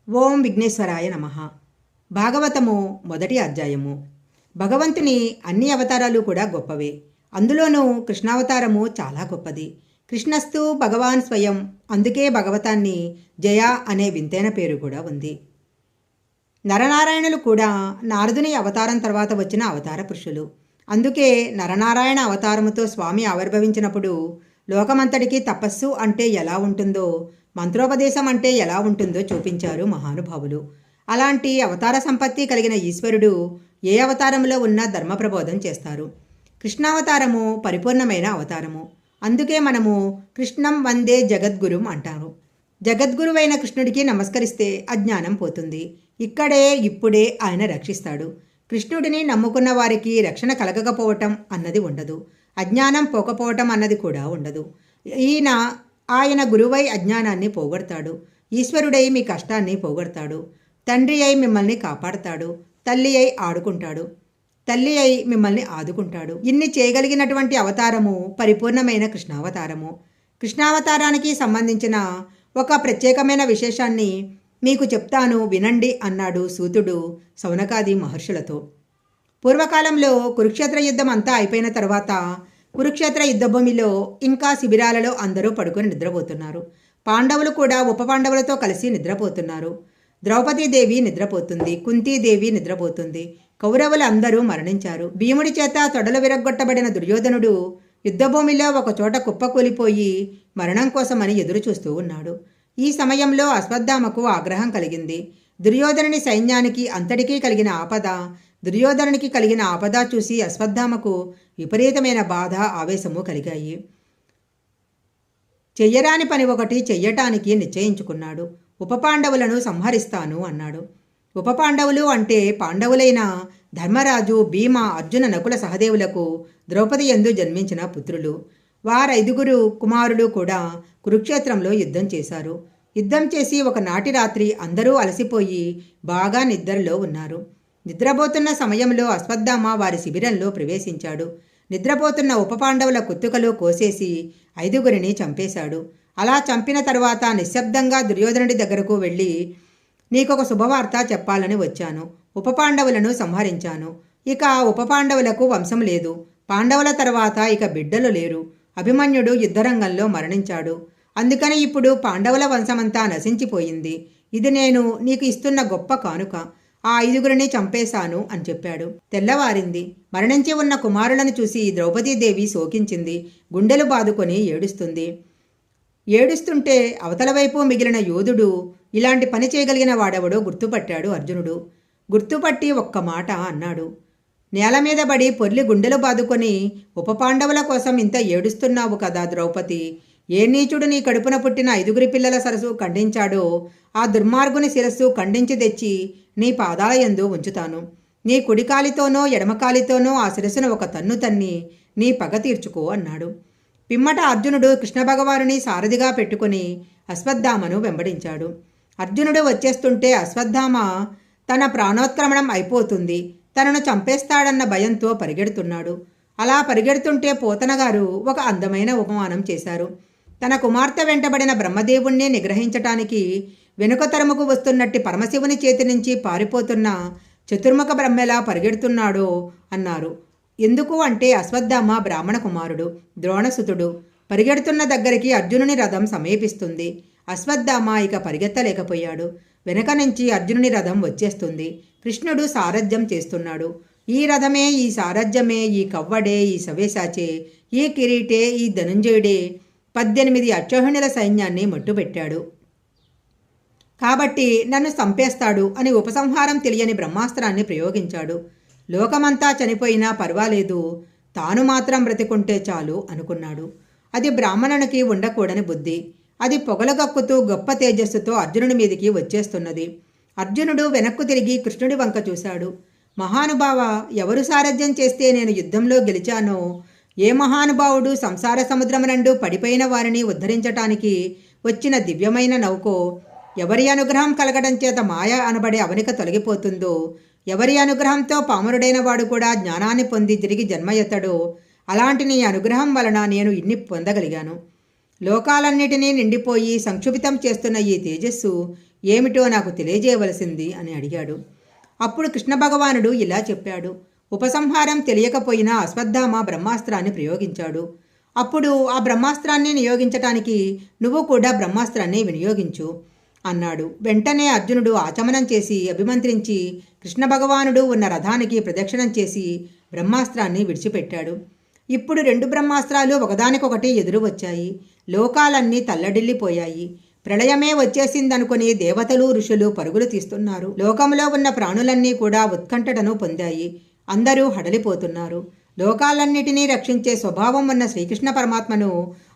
ఓం విఘ్నేశ్వరాయ నమః. భాగవతము మొదటి అధ్యాయము. భగవంతుని అన్ని అవతారాలు కూడా గొప్పవే. అందులోనూ కృష్ణావతారము చాలా గొప్పది. కృష్ణస్తు భగవాన్ స్వయం. అందుకే భగవతాన్ని జయ అనే వింతైన పేరు కూడా ఉంది. నరనారాయణులు కూడా నారదుని అవతారం తర్వాత వచ్చిన అవతార పురుషులు. అందుకే నరనారాయణ అవతారముతో స్వామి ఆవిర్భవించినప్పుడు లోకమంతటికీ తపస్సు అంటే ఎలా ఉంటుందో, మంత్రోపదేశం అంటే ఎలా ఉంటుందో చూపించారు మహానుభావులు. అలాంటి అవతార సంపత్తి కలిగిన ఈశ్వరుడు ఏ అవతారంలో ఉన్నా ధర్మప్రబోధం చేస్తారు. కృష్ణావతారము పరిపూర్ణమైన అవతారము. అందుకే మనము కృష్ణం వందే జగద్గురుం అంటారు. జగద్గురువైన కృష్ణుడికి నమస్కరిస్తే అజ్ఞానం పోతుంది. ఇక్కడే ఇప్పుడే ఆయన రక్షిస్తాడు. కృష్ణుడిని నమ్ముకున్న వారికి రక్షణ కలగకపోవటం అన్నది ఉండదు. అజ్ఞానం పోకపోవటం అన్నది కూడా ఉండదు. ఆయన గురువై అజ్ఞానాన్ని పోగొడతాడు. ఈశ్వరుడై మీ కష్టాన్ని పోగొడతాడు. తండ్రి అయి మిమ్మల్ని కాపాడతాడు. తల్లి అయి ఆడుకుంటాడు. తల్లి అయి మిమ్మల్ని ఆదుకుంటాడు. ఇన్ని చేయగలిగినటువంటి అవతారము పరిపూర్ణమైన కృష్ణావతారము. కృష్ణావతారానికి సంబంధించిన ఒక ప్రత్యేకమైన విశేషాన్ని మీకు చెప్తాను వినండి అన్నాడు సూతుడు శౌనకాది మహర్షులతో. పూర్వకాలంలో కురుక్షేత్ర యుద్ధం అంతా అయిపోయిన తర్వాత కురుక్షేత్ర యుద్ధభూమిలో ఇంకా శిబిరాలలో అందరూ పడుకొని నిద్రపోతున్నారు. పాండవులు కూడా ఉప పాండవులతో కలిసి నిద్రపోతున్నారు. ద్రౌపదీదేవి నిద్రపోతుంది. కుంతీదేవి నిద్రపోతుంది. కౌరవులు అందరూ మరణించారు. భీముడి చేత తొడలు విరగ్గొట్టబడిన దుర్యోధనుడు యుద్ధభూమిలో ఒకచోట కుప్పకూలిపోయి మరణం కోసమని ఎదురు చూస్తూ ఉన్నాడు. ఈ సమయంలో అశ్వత్థామకు ఆగ్రహం కలిగింది. దుర్యోధనుని సైన్యానికి అంతటికీ కలిగిన ఆపద చూసి అశ్వత్థామకు విపరీతమైన బాధ, ఆవేశము కలిగాయి. చెయ్యరాని పని ఒకటి చెయ్యటానికి నిశ్చయించుకున్నాడు. ఉప పాండవులను సంహరిస్తాను అన్నాడు. ఉప పాండవులు అంటే పాండవులైన ధర్మరాజు, భీమ, అర్జున, నకుల, సహదేవులకు ద్రౌపది యందు జన్మించిన పుత్రులు. వారైదుగురు కుమారులు కూడా కురుక్షేత్రంలో యుద్ధం చేశారు. యుద్ధం చేసి ఒకనాటి రాత్రి అందరూ అలసిపోయి బాగా నిద్రలో ఉన్నారు. నిద్రపోతున్న సమయంలో అశ్వత్థామ వారి శిబిరంలో ప్రవేశించాడు. నిద్రపోతున్న ఉప పాండవుల కుత్తుకలో కోసేసి ఐదుగురిని చంపేశాడు. అలా చంపిన తరువాత నిశ్శబ్దంగా దుర్యోధనుడి దగ్గరకు వెళ్ళి, నీకొక శుభవార్త చెప్పాలని వచ్చాను. ఉప పాండవులను సంహరించాను. ఇక ఉప పాండవులకు వంశం లేదు. పాండవుల తర్వాత ఇక బిడ్డలు లేరు. అభిమన్యుడు యుద్ధరంగంలో మరణించాడు. అందుకని ఇప్పుడు పాండవుల వంశమంతా నశించిపోయింది. ఇది నేను నీకు ఇస్తున్న గొప్ప కానుక. ఆ ఐదుగురిని చంపేశాను అని చెప్పాడు. తెల్లవారింది. మరణించి ఉన్న కుమారులను చూసి ద్రౌపదీదేవి శోకించింది. గుండెలు బాదుకొని ఏడుస్తుంటే అవతల వైపు మిగిలిన యోధుడు ఇలాంటి పని చేయగలిగిన వాడెవడో గుర్తుపట్టాడు అర్జునుడు. గుర్తుపట్టి ఒక్క మాట అన్నాడు. నేల మీద పడి పొర్లి గుండెలు బాదుకొని ఉప పాండవుల కోసం ఇంత ఏడుస్తున్నావు కదా ద్రౌపది. ఏ నీచుడు నీ కడుపున పుట్టిన ఐదుగురి పిల్లల సరస్సు ఖండించాడో ఆ దుర్మార్గుని శిరస్సు ఖండించి తెచ్చి నీ పాదాల యందు ఉంచుతాను. నీ కుడికాలితోనో ఎడమకాలితోనో ఆ శిరస్సును ఒక తన్ను తన్ని నీ పగ తీర్చుకో అన్నాడు. పిమ్మట అర్జునుడు కృష్ణ భగవానుని సారథిగా పెట్టుకుని అశ్వత్థామను వెంబడించాడు. అర్జునుడు వచ్చేస్తుంటే అశ్వత్థామ తన ప్రాణోత్క్రమణం అయిపోతుంది, తనను చంపేస్తాడన్న భయంతో పరిగెడుతున్నాడు. అలా పరిగెడుతుంటే పోతనగారు ఒక అందమైన ఉపమానం చేశారు. తన కుమార్తె వెంటబడిన బ్రహ్మదేవుణ్ణి నిగ్రహించటానికి వెనుక తరముకు వస్తున్నట్టి పరమశివుని చేతి నుంచి పారిపోతున్న చతుర్ముఖ బ్రహ్మెలా పరిగెడుతున్నాడో అన్నారు. ఎందుకు అంటే అశ్వత్థామ బ్రాహ్మణ కుమారుడు, ద్రోణసుతుడు. పరిగెడుతున్న దగ్గరికి అర్జునుని రథం సమీపిస్తుంది. అశ్వత్థామ ఇక పరిగెత్తలేకపోయాడు. వెనక నుంచి అర్జునుని రథం వచ్చేస్తుంది. కృష్ణుడు సారథ్యం చేస్తున్నాడు. ఈ రథమే, ఈ సారథ్యమే, ఈ కవ్వడే, ఈ సవేశాచే, ఈ కిరీటే, ఈ ధనుంజయుడే 18 అక్షోహిణుల సైన్యాన్ని మట్టుపెట్టాడు. కాబట్టి నన్ను చంపేస్తాడు అని ఉపసంహారం తెలియని బ్రహ్మాస్త్రాన్ని ప్రయోగించాడు. లోకమంతా చనిపోయినా పర్వాలేదు, తాను మాత్రం బ్రతికుంటే చాలు అనుకున్నాడు. అది బ్రాహ్మణునికి ఉండకూడని బుద్ధి. అది పొగలగక్కుతూ గొప్ప తేజస్సుతో అర్జునుడి మీదికి వచ్చేస్తున్నది. అర్జునుడు వెనక్కు తిరిగి కృష్ణుడి వంక చూశాడు. మహానుభావ, ఎవరు సారథ్యం చేస్తే నేను యుద్ధంలో గెలిచానో, ఏ మహానుభావుడు సంసార సముద్రమునందు పడిపోయిన వారిని ఉద్ధరించటానికి వచ్చిన దివ్యమైన నౌకో, ఎవరి అనుగ్రహం కలగడం చేత మాయ అనబడే అవనిక తొలగిపోతుందో, ఎవరి అనుగ్రహంతో పామరుడైన వాడు కూడా జ్ఞానాన్ని పొంది తిరిగి జన్మ ఎత్తడో, అలాంటి నీ అనుగ్రహం వలన నేను ఇన్ని పొందగలిగాను. లోకాలన్నిటినీ నిండిపోయి సంక్షుభితం చేస్తున్న ఈ తేజస్సు ఏమిటో నాకు తెలియజేయవలసింది అని అడిగాడు. అప్పుడు కృష్ణ భగవానుడు ఇలా చెప్పాడు. ఉపసంహారం తెలియకపోయినా అశ్వత్థామ బ్రహ్మాస్త్రాన్ని ప్రయోగించాడు. అప్పుడు ఆ బ్రహ్మాస్త్రాన్ని నియోగించటానికి నువ్వు కూడా బ్రహ్మాస్త్రాన్ని వినియోగించు అన్నాడు. వెంటనే అర్జునుడు ఆచమనం చేసి అభిమంత్రించి కృష్ణ భగవానుడు ఉన్న రథానికి ప్రదక్షిణం చేసి బ్రహ్మాస్త్రాన్ని విడిచిపెట్టాడు. ఇప్పుడు 2 బ్రహ్మాస్త్రాలు ఒకదానికొకటి ఎదురు వచ్చాయి. లోకాలన్నీ తల్లడిల్లిపోయాయి. ప్రళయమే వచ్చేసిందనుకుని దేవతలు ఋషులు పరుగులు తీస్తున్నారు. లోకంలో ఉన్న ప్రాణులన్నీ కూడా ఉత్కంఠటను పొందాయి. అందరూ హడలిపోతున్నారు. లోకాలన్నిటినీ రక్షించే స్వభావం ఉన్న శ్రీకృష్ణ పరమాత్మను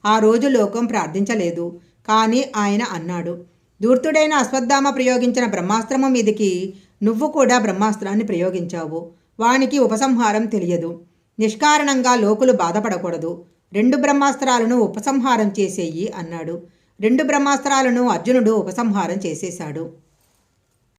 ఆ రోజు లోకం ప్రార్థించలేదు. కానీ ఆయన అన్నాడు, ధూర్తుడైన అశ్వత్థామ ప్రయోగించిన బ్రహ్మాస్త్రము మీదికి నువ్వు కూడా బ్రహ్మాస్త్రాన్ని ప్రయోగించావు. వానికి ఉపసంహారం తెలియదు. నిష్కారణంగా లోకులు బాధపడకూడదు. 2 బ్రహ్మాస్త్రాలను ఉపసంహారం చేసేయి అన్నాడు. 2 బ్రహ్మాస్త్రాలను అర్జునుడు ఉపసంహారం చేసేశాడు.